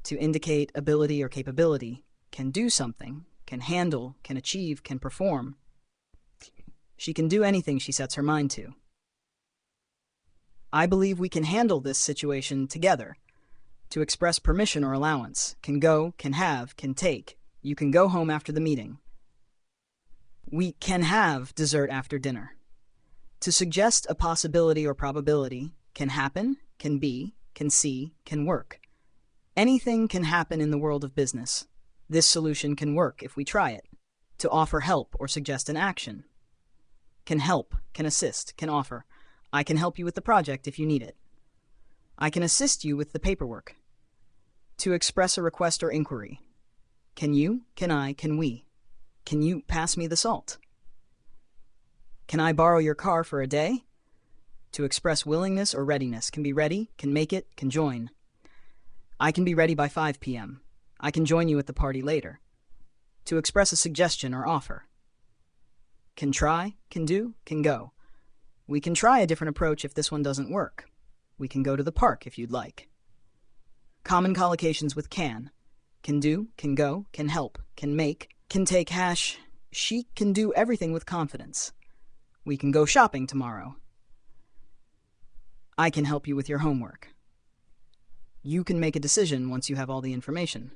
to indicate ability or capability, can do something, can handle, can achieve, can perform. She can do anything she sets her mind to. I believe we can handle this situation together. To express permission or allowance, can go, can have, can take. You can go home after the meeting. We can have dessert after dinner. To suggest a possibility or probability, can happen, can be, can see, can work. Anything can happen in the world of business. This solution can work if we try it. To offer help or suggest an action. Can help, can assist, can offer. I can help you with the project if you need it. I can assist you with the paperwork. To express a request or inquiry. Can you, can I, can we? Can you pass me the salt? Can I borrow your car for a day? To express willingness or readiness, can be ready, can make it, can join. I can be ready by 5 p.m. I can join you at the party later. To express a suggestion or offer. Can try, can do, can go. We can try a different approach if this one doesn't work. We can go to the park if you'd like. Common collocations with can do, can go, can help, can make, can take hash. She can do everything with confidence. We can go shopping tomorrow. I can help you with your homework. You can make a decision once you have all the information.